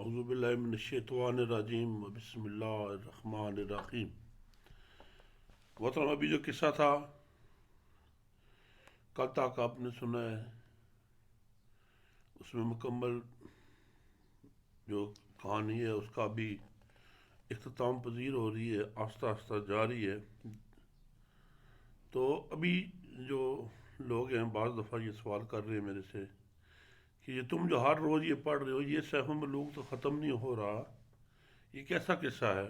اعوذ باللہ من الشیطان الرجیم بسم اللہ الرحمن الرحیم۔ محترم ابھی جو قصہ تھا کل تک آپ نے سنا ہے، اس میں مکمل جو کہانی ہے اس کا بھی اختتام پذیر ہو رہی ہے، آہستہ آہستہ جاری ہے۔ تو ابھی جو لوگ ہیں بعض دفعہ یہ سوال کر رہے ہیں میرے سے کہ یہ تم جو ہر روز یہ پڑھ رہے ہو، یہ سیف ملوک تو ختم نہیں ہو رہا، یہ کیسا قصہ ہے؟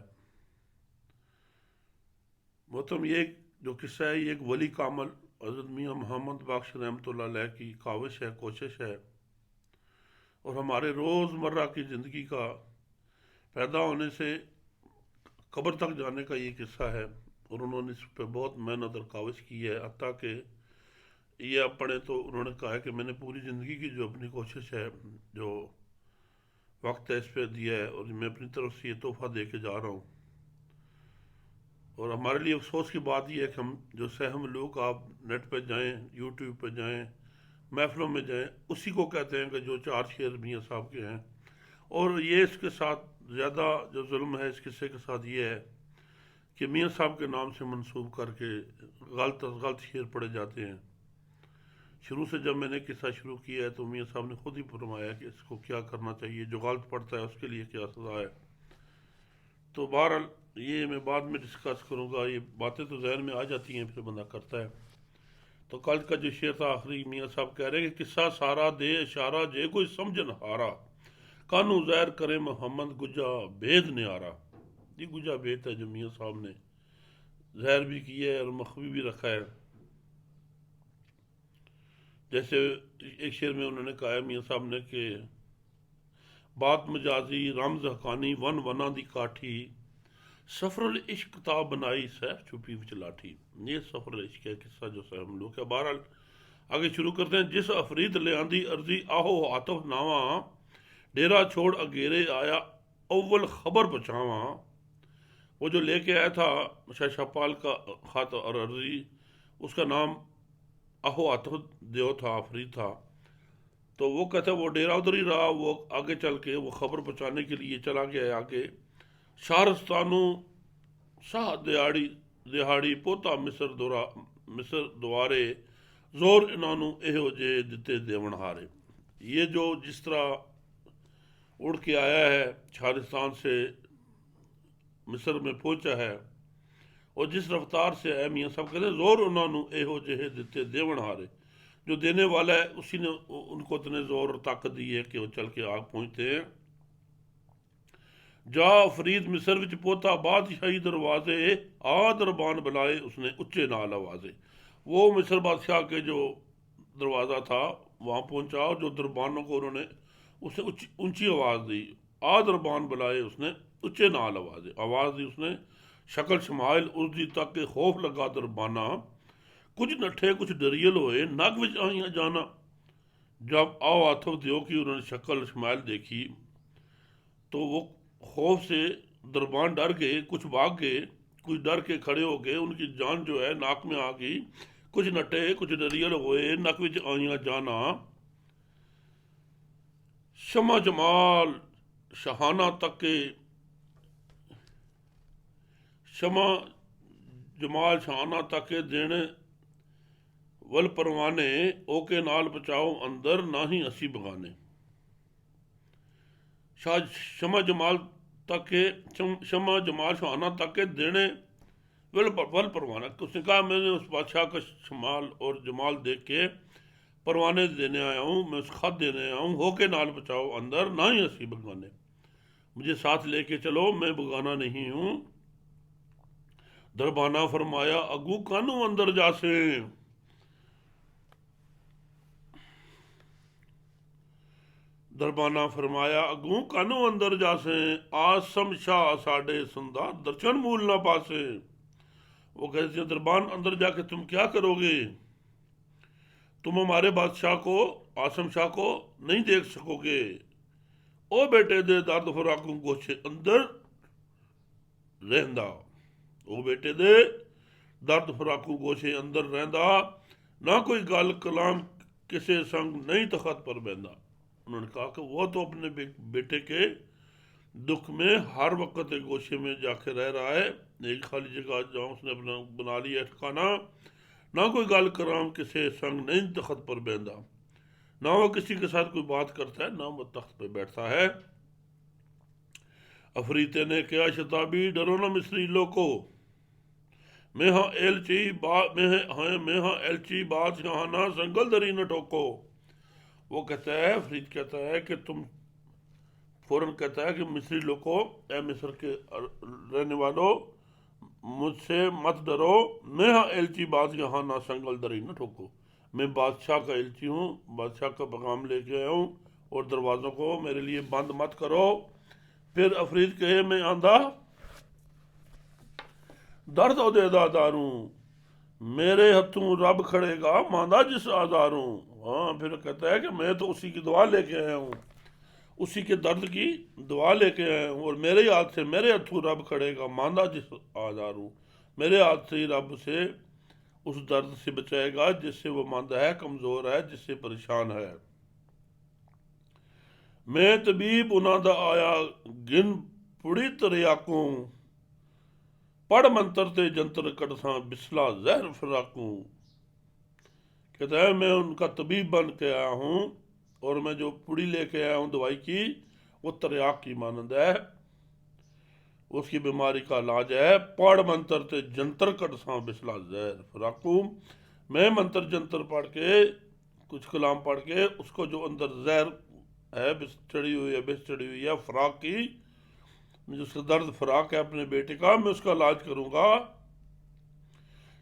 محترم یہ جو قصہ ہے یہ ایک ولی کامل حضرت میاں محمد بخش رحمۃ اللہ علیہ کی کاوش ہے، کوشش ہے، اور ہمارے روز مرہ کی زندگی کا پیدا ہونے سے قبر تک جانے کا یہ قصہ ہے، اور انہوں نے اس پہ بہت محنت اور کاوش کی ہے۔ حتیٰ کہ یہ آپ پڑھیں تو انہوں نے کہا ہے کہ میں نے پوری زندگی کی جو اپنی کوشش ہے، جو وقت ہے، اس پہ دیا ہے، اور میں اپنی طرف سے یہ تحفہ دے کے جا رہا ہوں۔ اور ہمارے لیے افسوس کی بات یہ ہے کہ ہم جو سہم لوگ آپ نیٹ پہ جائیں، یوٹیوب پہ جائیں، محفلوں میں جائیں، اسی کو کہتے ہیں کہ جو چار شعر میاں صاحب کے ہیں، اور یہ اس کے ساتھ زیادہ جو ظلم ہے اس قصے کے ساتھ یہ ہے کہ میاں صاحب کے نام سے منسوب کر کے غلط از غلط شعر پڑھے جاتے ہیں۔ شروع سے جب میں نے قصہ شروع کیا ہے تو میاں صاحب نے خود ہی فرمایا کہ اس کو کیا کرنا چاہیے، جو غلط پڑھتا ہے اس کے لیے کیا سزا ہے۔ تو بہرحال یہ میں بعد میں ڈسکس کروں گا، یہ باتیں تو ذہن میں آ جاتی ہیں پھر بندہ کرتا ہے۔ تو کل کا جو شعر تھا آخری، میاں صاحب کہہ رہے ہیں کہ قصہ سارا دے اشارہ جے کوئی سمجھن ہارا، کانو ظاہر کرے محمد گجا بید نیارا۔ یہ گجا بید ہے جو میاں صاحب نے ظاہر بھی کیا ہے اور مخفی بھی رکھا ہے۔ جیسے ایک شعر میں انہوں نے کہا ہے میاں صاحب نے کہ بات مجازی رمز حقانی ون ونا دی کاٹھی، سفر العشق تا بنائی سیف چھپی وچ لاٹھی۔ یہ سفر العشق ہے قصہ جو ہم لوگ ہے۔ بہرحال آگے شروع کرتے ہیں۔ جس افرید لے آندی عرضی آہو عاطف ناواں، ڈیرا چھوڑ اگیرے آیا اول خبر پہنچاواں۔ وہ جو لے کے آیا تھا شاہ پال کا خط اور عرضی، اس کا نام آہو عاطف دیو تھا، آفرید تھا۔ تو وہ کہتا ہے وہ ڈیرا ادھر ہی رہا، وہ آگے چل کے وہ خبر پہنچانے کے لیے چلا گیا آگے۔ شہرستانوں شاہ دہاڑی پوتا مصر دوارے، زور انانو ایہو جے دتے دیون ہارے۔ یہ جو جس طرح اڑ کے آیا ہے شہرستان سے مصر میں پہنچا ہے، اور جس رفتار سے ہے، میاں صاحب کہتے ہیں زور انانو ایہو جے دتے دیون ہارے، جو دینے والا ہے اسی نے ان کو اتنے زور اور طاقت دی ہے کہ وہ چل کے آگ پہنچتے ہیں۔ جا فرید مصر وچ پوتا بادشاہی دروازے، آ دربان بلائے اس نے اچے نال آوازے۔ وہ مصر بادشاہ کے جو دروازہ تھا وہاں پہنچا، اور جو دربانوں کو انہوں نے اسے اونچی آواز دی، آ دربان بلائے اس نے اچے نال آوازے، آواز دی اس نے شکل شمائل اس دی تک کہ خوف لگا دربانہ، کچھ نٹھے کچھ ڈریل ہوئے نگ وچ آئیاں جانا۔ جب آو عاطف دیو کی انہوں نے شکل شمائل دیکھی تو وہ خوف سے دربان ڈر گئے، کچھ بھاگ گئے، کچھ ڈر کے کھڑے ہو گئے، ان کی جان جو ہے ناک میں آ گئی۔ کچھ نٹے کچھ ڈریل ہوئے نگ وچ آئیاں جانا، شمع جمال شہانہ تک کے شمع جمال شہانہ تک کے دینے ول پروانے، او کے نال بچاؤ اندر نہ ہی اسی بگانے۔ شمع جمال تک کے شمع جمال شہانہ تک کے دینے ول پروانا، اس نے کہا میں نے اس بادشاہ کا شمال اور جمال دیکھ کے پروانے دینے آیا ہوں، میں اس خط دینے آیا ہوں، ہو کے نال بچاؤ اندر نہ ہی اسی بگانے، مجھے ساتھ لے کے چلو، میں بگانا نہیں ہوں۔ دربانہ فرمایا اگو کانو اندر جاسے، دربانہ فرمایا اگوں کانو اندر جاسیں، آسم شاہ ساڈے سندا درشن مول نہ پاسے۔ وہ کہتے ہیں دربان اندر جا کے تم کیا کرو گے؟ تم ہمارے بادشاہ کو، آسم شاہ کو نہیں دیکھ سکو گے۔ او بیٹے دے درد فراقوں گوشے اندر رہندا، او بیٹے دے درد فراقوں گوشے اندر رہندا، نہ کوئی گل کلام کسے سنگ نہیں تخت پر بہندا۔ انہوں نے کہا کہ وہ تو اپنے بیٹے کے دکھ میں ہر وقت ایک گوشے میں جا کے رہ رہا ہے، ایک خالی جگہ جہاں اس نے اپنا بنا لیا ہے ٹھکانا، نہ کوئی گل کرام کسے سنگ نہیں تخت پر بیندہ، نہ وہ کسی کے ساتھ کوئی بات کرتا ہے، نہ وہ تخت پہ بیٹھتا ہے۔ افریتے نے کیا شتابی ڈرو نہ مصری لوکو، میں ہاں ایلچی بات یہاں نہ سنگل دری نہ ٹوکو۔ وہ کہتا ہے، فرید کہتا ہے کہ تم، فوراً کہتا ہے کہ مصری لوگوں، اے مصر کے رہنے والو، مجھ سے مت ڈرو، میں ہاں ایلچی بات یہاں نہ سنگل دری نہ ٹھوکو، میں بادشاہ کا ایلچی ہوں، بادشاہ کا پیغام لے کے آیا ہوں، اور دروازوں کو میرے لیے بند مت کرو۔ پھر افرید کہے میں آندھا درد و دیدا داروں، میرے ہتھوں رب کھڑے گا ماندہ جس آزاروں۔ ہاں، پھر کہتا ہے کہ میں تو اسی کی دعا لے کے آیا ہوں، اسی کے درد کی دعا لے کے آیا ہوں، اور میرے ہاتھ سے میرے ہتھوں رب کھڑے گا ماندہ جس آزاروں، میرے ہاتھ سے ہی رب سے اس درد سے بچائے گا جس سے وہ ماندہ ہے، کمزور ہے، جس سے پریشان ہے۔ میں طبیب انہاں دا آیا گن پڑی تریاکوں، پڑھ منتر تے جنتر کٹساں بسلا زہر فراکوں۔ کہتا ہے میں ان کا طبیب بن کے آیا ہوں، اور میں جو پڑی لے کے آیا ہوں دوائی کی، وہ تریاک کی مانند ہے، اس کی بیماری کا علاج ہے۔ پڑھ منتر تے جنتر کٹساں بسلا زہر فراکوں، میں منتر جنتر پڑھ کے، کچھ کلام پڑھ کے، اس کو جو اندر زہر ہے، بس چڑھی ہوئی ہے، بس چڑھی ہوئی ہے فراق کی، جس کا درد فراق ہے اپنے بیٹے کا، میں اس کا علاج کروں گا۔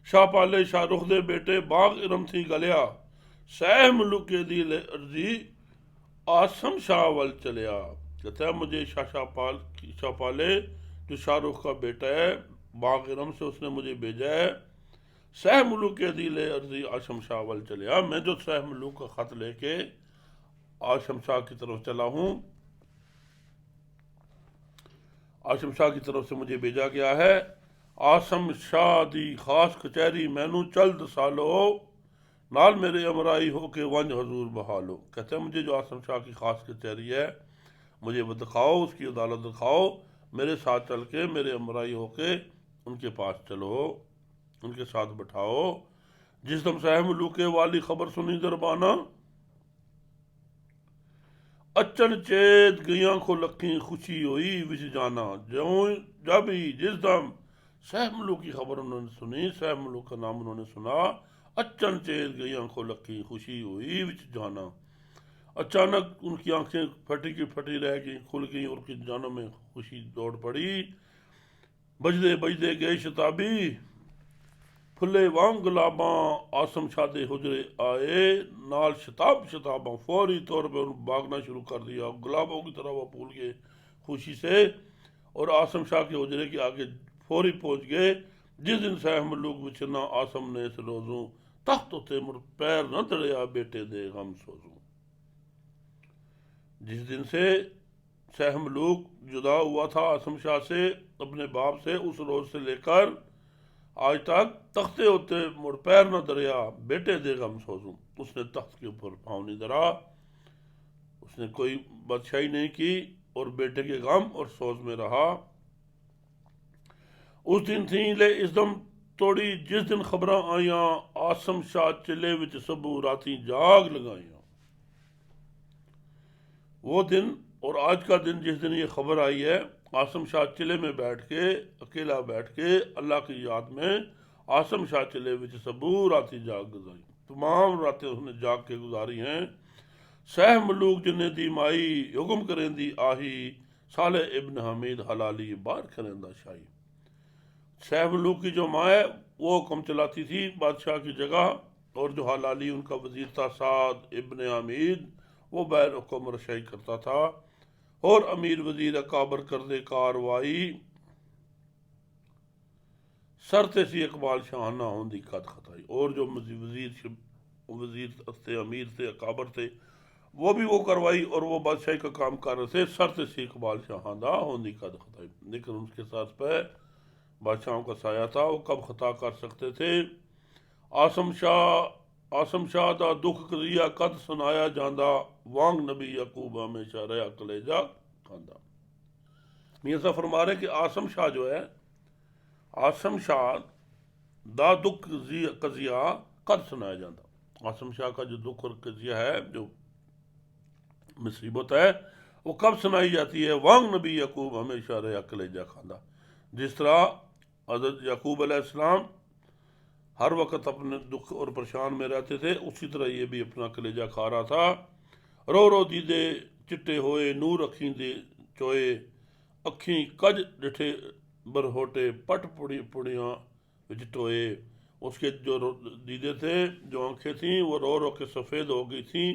شاہ پالے شاہ رخ دے بیٹے باغ ارم تھی گلیا، سہ ملک کے دی ارضی آسم شاہ ول چلیا۔ کہتا ہے مجھے شاہ پالے جو شاہ رخ کا بیٹا ہے، باغ ارم سے اس نے مجھے بھیجا ہے، سہ ملوک کے دل ارضی آشم شاہ ول چلیا، میں جو سہ ملوک کا خط لے کے آشم شاہ کی طرف چلا ہوں، آشم شاہ کی طرف سے مجھے بھیجا گیا ہے۔ آسم شاہ دی خاص کچہری مینوں چل دسالو، نال میرے امرائی ہو کے ونج حضور بحالو۔ کہتے ہیں مجھے جو آسم شاہ کی خاص کچہری ہے، مجھے وہ دکھاؤ، اس کی عدالت دکھاؤ، میرے ساتھ چل کے میرے امرائی ہو کے ان کے پاس چلو، ان کے ساتھ بٹھاؤ۔ جس دم سہ ملوک والی خبر سنی دربانہ، اچن چیت گیاں کو لکھیں خوشی ہوئی وچ جانا۔ جب ہی جس دم سہ ملوک کی خبر انہوں نے سنی، سہ ملوک کا نام انہوں نے سنا، اچن چیت گیاں کو لکھیں خوشی ہوئی وچ جانا، اچانک ان کی آنکھیں پھٹی کی پھٹی رہ گئیں، کھل گئیں، اور کی جانوں میں خوشی دوڑ پڑی۔ بجدے بجدے گئے شتابی، پھلے وانگ گلاباں، آسم شاہ دے حجرے آئے، نال شتاباں، فوری طور پہ انہوں بھاگنا شروع کر دیا، گلابوں کی طرح وہ پھول گئے خوشی سے، اور آسم شاہ کے حجرے کے آگے فوری پہنچ گئے۔ جس دن سہ ملوک بچھنا آسم نے اس روزوں، تخت اتے مڑ پیر نہ دڑیا بیٹے دے غم سوزوں۔ جس دن سے سہ ملوک جدا ہوا تھا آسم شاہ سے، اپنے باپ سے، اس روز سے لے کر آج تک تختے ہوتے مڑ پیر نہ دریا بیٹے دے غم سوزوں۔ اس نے تخت کے اوپر پاؤں نہیں درا، اس نے کوئی بادشاہی نہیں کی، اور بیٹے کے غم اور سوز میں رہا۔ اس دن تھیں لے اس دم توڑی، جس دن خبراں آئیاں، آسم شاہ چلے وچ سبو راتیں جاگ لگائیاں۔ وہ دن اور آج کا دن جس دن یہ خبر آئی ہے، آسم شاہ چلے میں بیٹھ کے، اکیلا بیٹھ کے اللہ کی یاد میں، آسم شاہ چلے وچ سبو راتی جاگ گزاری، تمام راتیں اس نے جاگ کے گزاری ہیں۔ سہ ملوک جنے دی مائی، حکم کریں دی آہی، صالح ابن حمید حلالی بار کریں دا شاہی۔ سہ ملوک کی جو ماں ہے وہ حکم چلاتی تھی بادشاہ کی جگہ، اور جو حلالی ان کا وزیر تھا سعد ابن حمید، وہ بیر حکم رشائی کرتا تھا، اور امیر وزیر اکابر کردے کاروائی، سرتے سی اقبال شاہانہ ہوندی قد خطائی۔ اور جو وزیر تھے، امیر تھے، اکابر تھے، وہ بھی وہ کروائی، اور وہ بادشاہی کا کام کر رہے تھے، سرتے سی اقبال شاہانہ ہوندی قد خطائی، لیکن ان کے ساتھ پہ بادشاہوں کا سایہ تھا، وہ کب خطا کر سکتے تھے۔ آسم شاہ دا دکھ قضیہ قد سنایا جاندہ، وانگ نبی یعقوب ہمیشہ رہا کلیجہ کھاندا۔ میاں صاحب فرما رہے کہ آسم شاہ جو ہے، آسم شاہ دا دکھ قضیہ قد سنایا جاتا، آسم شاہ کا جو دکھ اور قضیہ ہے، جو مصیبت ہے، وہ کب سنائی جاتی ہے؟ وانگ نبی یعقوب ہمیشہ رہا کلیجہ کھاندہ، جس طرح حضرت یعقوب علیہ السلام ہر وقت اپنے دکھ اور پریشان میں رہتے تھے، اسی طرح یہ بھی اپنا کلیجہ کھا رہا تھا۔ رو رو دیدے چٹے ہوئے، نور اکھیں دے چوئے، اکھیں کج ڈٹھے برہوٹے، پٹ پڑیاں وچ ٹوئے۔ اس کے جو دیدے تھے، جو آنکھیں تھیں، وہ رو رو کے سفید ہو گئی تھیں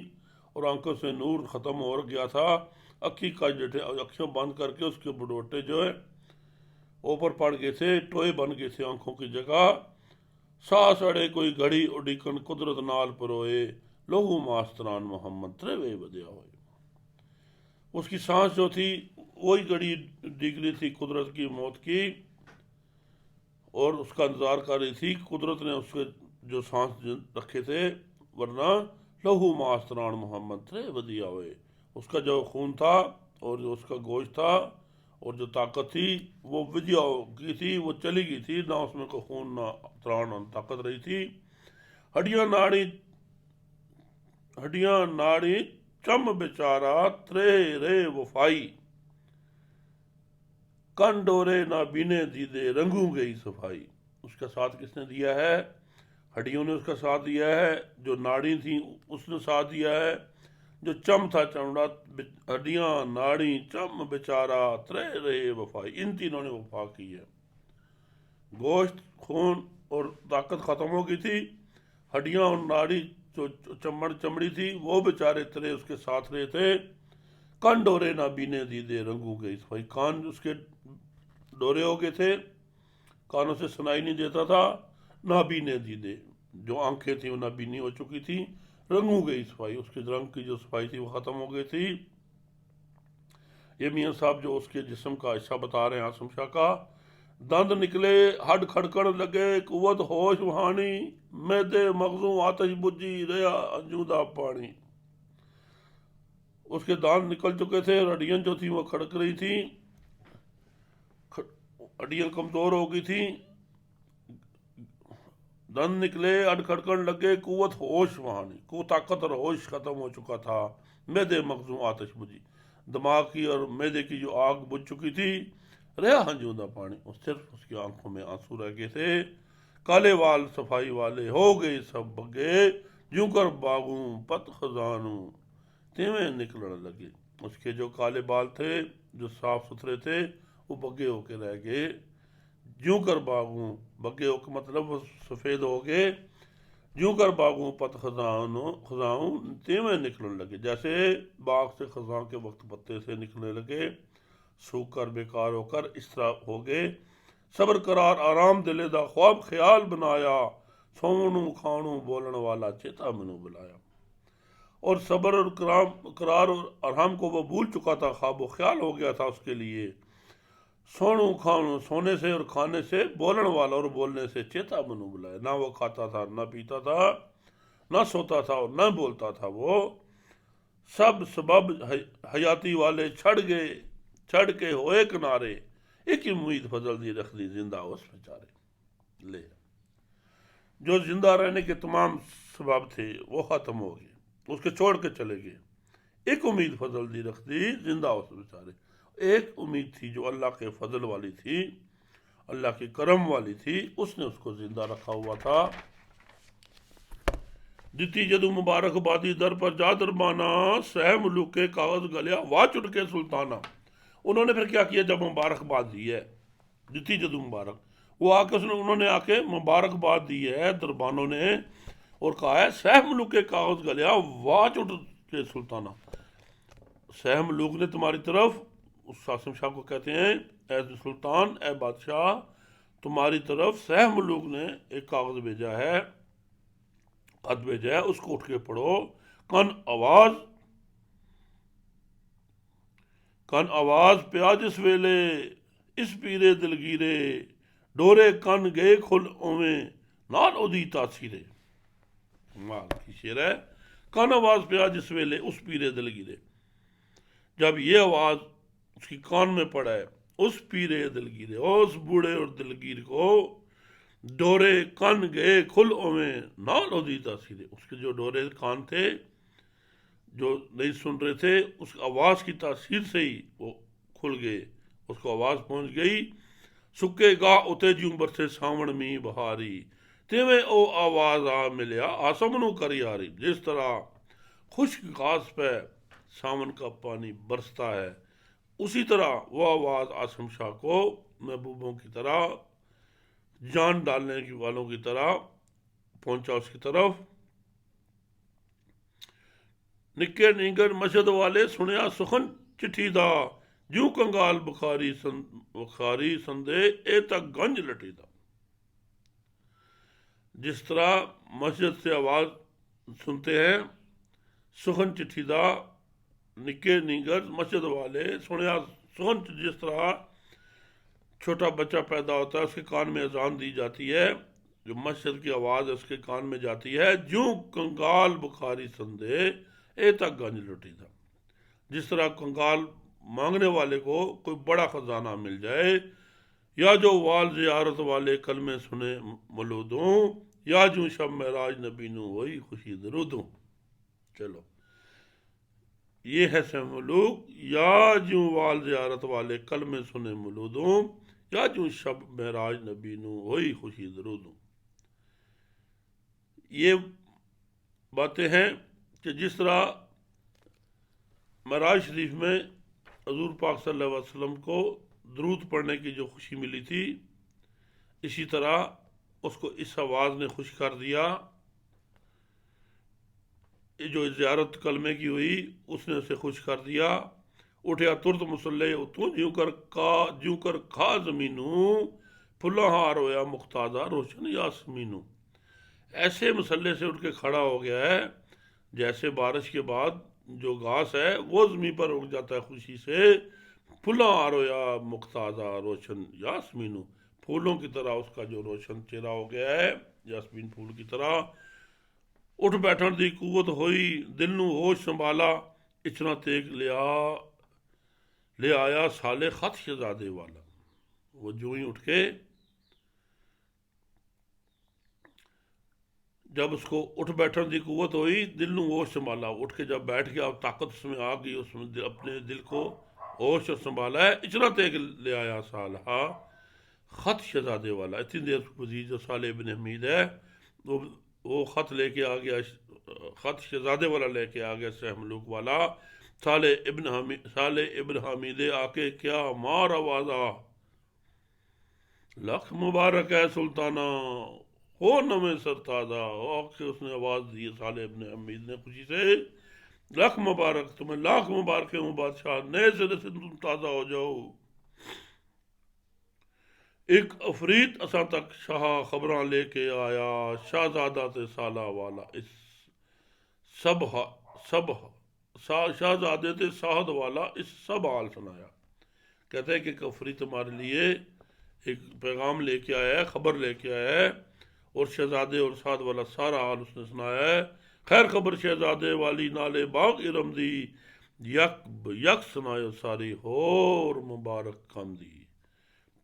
اور آنکھوں سے نور ختم ہو گیا تھا۔ اکھی کج ڈٹھے، اکھیوں بند کر کے اس کے بڑوٹے جو ہے اوپر پڑ گئے تھے، ٹوئے بن گئے تھے آنکھوں کی جگہ۔ ساس اڑے کوئی گھڑی اڈیکن قدرت نال پروئے، لہو ماستران محمد ترے ودیا ہوئے۔ اس کی سانس جو تھی وہی گھڑی ڈگری تھی قدرت کی موت کی، اور اس کا انتظار کر رہی تھی۔ قدرت نے اس کے جو سانس رکھے تھے، ورنہ لہو ماستران محمد ترے ودیا ہوئے، اس کا جو خون تھا اور جو اس کا گوشت تھا اور جو طاقت تھی وہ ودیا کی تھی، وہ چلی گئی تھی، نہ اس میں کوئی خون نہ تران نہ طاقت رہی تھی۔ ہڈیاں ناڑی چم بیچارہ ترے رے وفائی، کن ڈورے نہ بینے دیدے رنگوں گئی صفائی۔ اس کا ساتھ کس نے دیا ہے؟ ہڈیوں نے اس کا ساتھ دیا ہے، جو ناڑی تھیں اس نے ساتھ دیا ہے، جو چم تھا چمڑا، ہڈیاں ناڑی چم بیچارہ ترے رہے وفائی، ان تینوں نے وفا کی ہے۔ گوشت، خون اور طاقت ختم ہو گئی تھی، ہڈیاں اور ناڑی جو چمڑی تھی وہ بیچارے ترے اس کے ساتھ رہے تھے۔ کان ڈورے نہ بینے دیدے رنگوں گئی صفائی، کان اس کے ڈورے ہو گئے تھے، کانوں سے سنائی نہیں دیتا تھا، نہ بینے دیدے، جو آنکھیں تھیں وہ نہ بینی ہو چکی تھی، رنگوں گئی صفائی، اس کے رنگ کی جو صفائی تھی وہ ختم ہو گئی تھی۔ یہ میاں صاحب جو اس کے جسم کا حصہ بتا رہے ہیں آسم شاہ کا، دند نکلے ہڈ کھڑکڑ لگے قوت ہوش وہانی، میدے مغزوں آتش بجھی ریا انجودہ پانی۔ اس کے دانت نکل چکے تھے، ہڈیاں جو تھیں وہ کھڑک رہی تھیں، ہڈیاں کمزور ہو گئی تھیں، دند نکلے ہڈ کھڑکڑ لگے قوت ہوش وہانی، کو طاقت اور ہوش ختم ہو چکا تھا، میدے مغزوں آتش بجھی، دماغ کی اور میدے کی جو آگ بجھ چکی تھی، ریا ہنجودہ پانی، اور صرف اس کی آنکھوں میں آنسو رہ گئے تھے۔ کالے وال صفائی والے ہو گئے سب بگے، جوں کر باغوں پت خزانوں تیویں نکلنے لگے۔ اس کے جو کالے بال تھے، جو صاف ستھرے تھے، وہ بگے ہو کے رہ گئے۔ جوں کر باغوں، بگے ہو کے مطلب وہ سفید ہو گئے، جوں کر باغوں پت خزاں تیویں نکلنے لگے، جیسے باغ سے خزاں کے وقت پتے سے نکلنے لگے، سوکھ کر بیکار ہو کر اس طرح ہو گئے۔ صبر قرار آرام دلے دا خواب خیال بنایا، سونوں کھانوں بولن والا چیتا منو بلایا۔ اور صبر اور قرار اور آرام کو وہ بھول چکا تھا، خواب و خیال ہو گیا تھا اس کے لیے۔ سونوں کھانوں، سونے سے اور کھانے سے، بولن والا اور بولنے سے، چیتا منو بلایا، نہ وہ کھاتا تھا، نہ پیتا تھا، نہ سوتا تھا اور نہ بولتا تھا۔ وہ سب سبب حیاتی والے چھڑ کے ہوئے کنارے، ایک امید فضل دی رکھ دی زندہ اس بیچارے لے۔ جو زندہ رہنے کے تمام سبب تھے وہ ختم ہو گئے، اس کے چھوڑ کے چلے گئے۔ ایک امید فضل دی رکھ دی زندہ اس بیچارے، ایک امید تھی جو اللہ کے فضل والی تھی، اللہ کے کرم والی تھی، اس نے اس کو زندہ رکھا ہوا تھا۔ دتی جدو مبارک بادی در پر جا دربانا، سہ ملوک کاغذ گلیا واہ چٹ کے سلطانہ۔ انہوں نے پھر کیا کیا جب مبارک باد دی ہے، دتی جدو مبارک، وہ آ کے انہوں نے آ کے مبارک باد دی ہے دربانوں نے، اور کہا ہے سہ ملوک کاغذ گلیا واہ چٹ کے سلطانہ۔ سہ ملوک نے تمہاری طرف، اس آسم شاہ کو کہتے ہیں، اے سلطان، اے بادشاہ، تمہاری طرف سہ ملوک نے ایک کاغذ بھیجا ہے، خط بھیجا ہے، اس کو اٹھ کے پڑھو۔ کن آواز پیا جس ویلے، اس پیرے دلگیرے، ڈورے کن گئے کھل اویں، نال اودی تاثیرے۔ مال کی شعر ہے، کن آواز پیا جس ویلے، اس پیرے دلگیرے، جب یہ آواز اس کی کان میں پڑا ہے، اس پیرے دلگیر، اس بوڑھے اور دلگیر کو ڈورے کان گئے کھل اویں نال ادیتا سیدھے، اس کے جو ڈورے کان تھے جو نہیں سن رہے تھے، اس آواز کی تاثیر سے ہی وہ کھل گئے، اس کو آواز پہنچ گئی۔ سکے گاہ اتے جوں برسے ساون می بہاری، تیویں او آواز آ ملیا آسمنوں کر یاری، جس طرح خشک گھاس پہ ساون کا پانی برستا ہے، اسی طرح وہ آواز آسم شاہ کو محبوبوں کی طرح، جان ڈالنے کی والوں کی طرح پہنچا اس کی طرف۔ نکے نیگر مشد والے سنیا سخن چٹھی دا، جوں کنگال بخاری سندے اے تک گنج لٹی دا۔ جس طرح مسجد سے آواز سنتے ہیں، سخن چٹھی دا، نکے نیگر مسجد والے سنیا سخن، جس طرح چھوٹا بچہ پیدا ہوتا ہے اس کے کان میں اذان دی جاتی ہے، جو مسجد کی آواز اس کے کان میں جاتی ہے، جوں کنگال بخاری سندے اے تک گنج لٹی تھا، جس طرح کنگال مانگنے والے کو کوئی بڑا خزانہ مل جائے، یا جو وال زیارت والے کلمے سنے ملودوں، یا جو شب معراج نبی نو ہوئی خوشی درودوں۔ چلو یہ ہے سہ ملوک، یا جو وال زیارت والے کلمے سنے ملودوں، یا جو شب معراج نبی نو ہوئی خوشی درودوں۔ یہ باتیں ہیں کہ جس طرح معراج شریف میں حضور پاک صلی اللہ علیہ وسلم کو درود پڑھنے کی جو خوشی ملی تھی، اسی طرح اس کو اس آواز نے خوش کر دیا، یہ جو زیارت کلمے کی ہوئی اس نے اسے خوش کر دیا۔ اٹھیا ترت مسلح اتوں جوں کر کھا زمینوں، پھلا ہار ہویا مختازہ روشن یاسمینوں۔ ایسے مسلح سے اٹھ کے کھڑا ہو گیا ہے جیسے بارش کے بعد جو گھاس ہے وہ زمین پر اگ جاتا ہے خوشی سے، پھلا ہار ہویا مختازہ روشن یاسمینوں، پھولوں کی طرح اس کا جو روشن چہرہ ہو گیا ہے یاسمین پھول کی طرح۔ اٹھ بیٹھن دی قوت ہوئی دل نو ہوش سنبھالا، اچنا تیگ لے آیا سالے خط شہزادے والا۔ وہ جو ہی اٹھ کے جب اس کو اٹھ بیٹھن دی قوت ہوئی، دل نو ہوش سنبھالا، اٹھ کے جب بیٹھ گیا طاقت اس میں آ گئی، اس میں اپنے دل کو ہوش اور سنبھالا ہے، اچنا تیگ لے آیا سالہ خط شہزادے والا۔ اتنی دیر وزیر جو صالح ابن حمید ہے وہ خط لے کے آ گیا، خط شہزادے والا لے کے آ گیا سہ ملوک والا۔ صالح ابن حمید آ کے کیا مار آوازہ، لکھ مبارک ہے سلطانہ ہو نویں سر تازہ۔ اس نے آواز دی صالح ابن حمید نے خوشی سے، لکھ مبارک، تمہیں لاکھ مبارکیں ہوں بادشاہ، نئے سرے سے تم تازہ ہو جاؤ۔ ایک افریت اساں تک شاہ خبراں لے کے آیا، شہزادہ تے سالہ والا اس سب شہزادے تے ساہد والا اس سب حال سنایا۔ کہتے ہیں کہ ایک افریت ہمارے لیے ایک پیغام لے کے آیا ہے، خبر لے کے آیا ہے، اور شہزادے اور سعد والا سارا حال اس نے سنایا ہے۔ خیر خبر شہزادے والی نالے باغ ارم دی، یک سنایو ساری ہور مبارک کاندی۔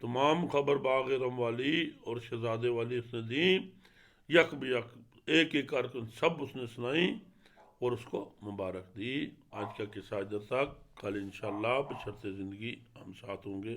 تمام خبر باغ ارم والی اور شہزادے والی اس نے دی، یک بیک ایک ایک کر سب اس نے سنائی اور اس کو مبارک دی۔ آج کا قصہ ادھر تک، کل انشاءاللہ بشرط زندگی ہم ساتھ ہوں گے۔